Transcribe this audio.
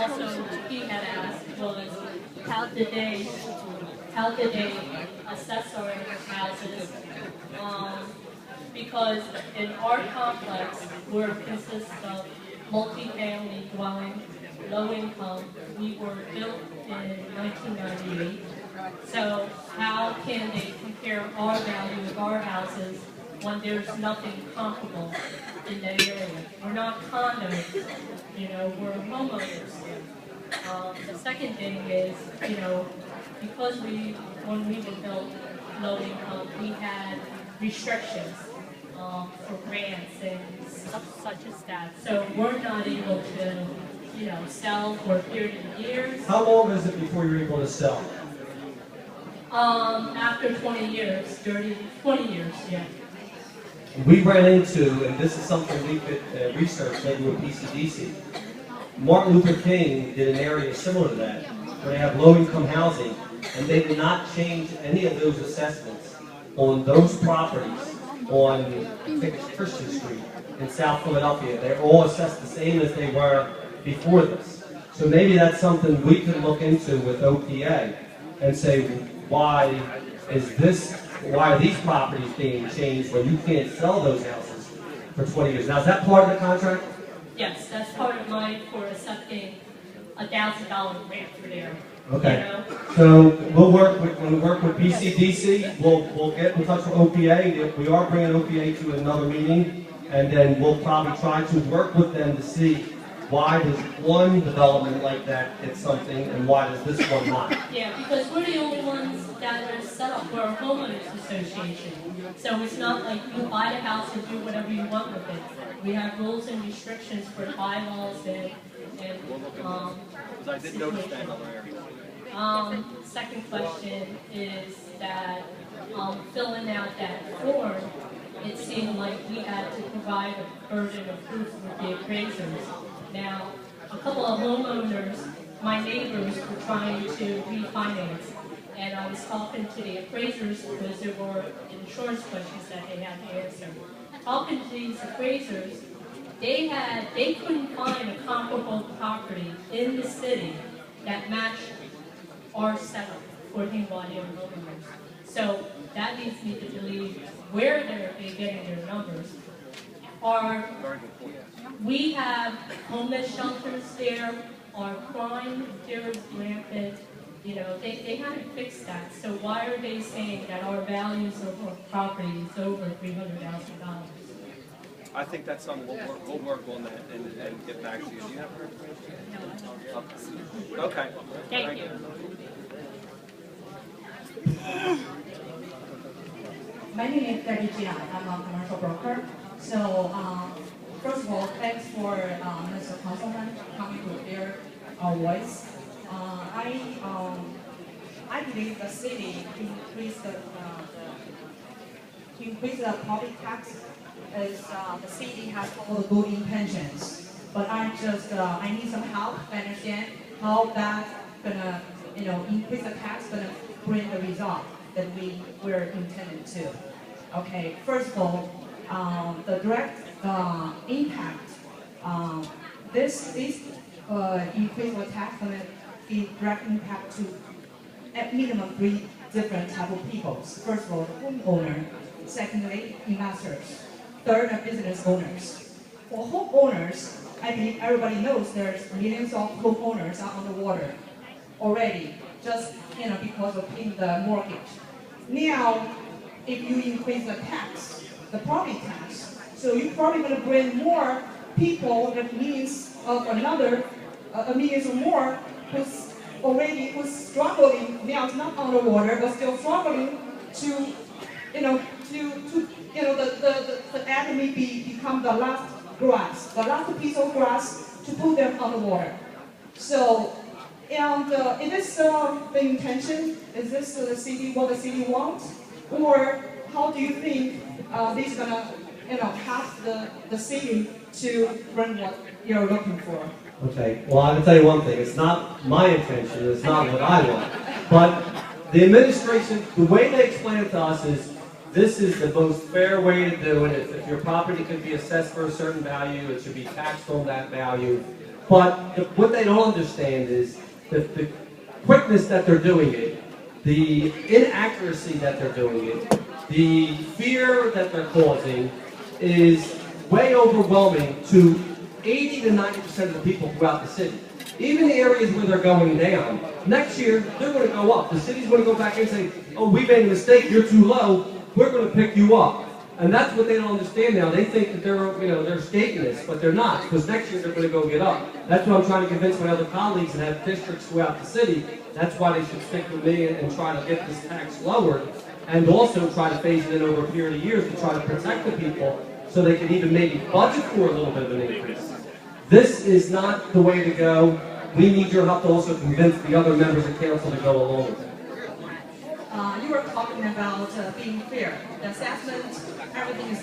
also he had asked was how did they assess our houses? Because in our complex, we're consist of multi-family dwelling, low income. We were built in 1998. So how can they compare our value of our houses when there's nothing comparable in that area? We're not condos, we're homeowners. The second thing is, because when we were built low income, we had restrictions for grants and stuff such as that. So we're not able to, sell for a period of years. How long is it before you're able to sell? After 20 years, 20 years, yeah. We ran into, and this is something we could research maybe with PCDC. Martin Luther King did an area similar to that, where they have low-income housing, and they did not change any of those assessments on those properties on, I think it's Christian Street in South Philadelphia. They're all assessed the same as they were before this. So maybe that's something we could look into with OPA and say, why are these properties being changed when you can't sell those houses for 20 years? Now, is that part of the contract? Yes, that's part of mine for accepting $1,000 grant for there. Okay. So we'll work with PCDC. We'll get in touch with OPA. We are bringing OPA to another meeting, and then we'll probably try to work with them to see why does one development like that get something, and why does this one not? Yeah, because we're the only ones that are set up. We're a homeowners association, so it's not like you buy the house and do whatever you want with it. We have rules and restrictions for bylaws and I did notice that in other areas. Second question is that filling out that form, it seemed like we had to provide a burden of proof with the appraisers. Now, a couple of homeowners, my neighbors, were trying to refinance, and I was talking to the appraisers because there were insurance questions that they had to answer. Talking to these appraisers, they couldn't find a comparable property in the city that matched our setup for Hawaii homeowners. So that leads me to believe where they're getting their numbers. We have homeless shelters there, our crime there is rampant. They haven't fixed that. So why are they saying that our values of our property is over $300,000? I think that's something we'll work on that and get back to you. Do you have her information? No. Okay. Thank you. My name is Debbie Jiang. I'm a commercial broker. So, first of all, thanks for Mr. Councilman coming to hear our voice. I believe the city increase the property tax as the city has all the good intentions. But I need some help to understand how that's gonna, increase the tax gonna bring the result that we were intended to. Okay, first of all, the direct impact. This increase of tax gonna give direct impact to at minimum 3 different type of people. First of all, the homeowner. Secondly, investors. Third, business owners. For homeowners, I believe everybody knows there's millions of homeowners out on the water already, just because of paying the mortgage. Now, if you increase the tax, the property tax, so you're probably going to bring more people, that means of another millions or more who's struggling now, it's not on the water, but still struggling to the enemy become the last grass, the last piece of grass to put them on the water. So, and is this the intention? Is this the city, what the city wants? Or how do you think this is gonna, help the city to bring what you're looking for? Okay, well, I can tell you one thing. It's not my intention. It's not what I want. But the administration, the way they explain it to us is, this is the most fair way to do it. If your property could be assessed for a certain value, it should be taxed on that value. But what they don't understand is the quickness that they're doing it, the inaccuracy that they're doing it, the fear that they're causing is way overwhelming to 80 to 90% of the people throughout the city. Even the areas where they're going down, next year they're going to go up. The city's going to go back and say, oh, we made a mistake, you're too low, we're going to pick you up. And that's what they don't understand now. They think that they're escaping this, but they're not, because next year they're going to go get up. That's what I'm trying to convince my other colleagues that have districts throughout the city. That's why they should stick with me and try to get this tax lowered, and also try to phase it in over a period of years to try to protect the people so they can even maybe budget for a little bit of an increase. This is not the way to go. We need your help to also convince the other members of council to go along with it. You were talking about being fair. The assessment, everything is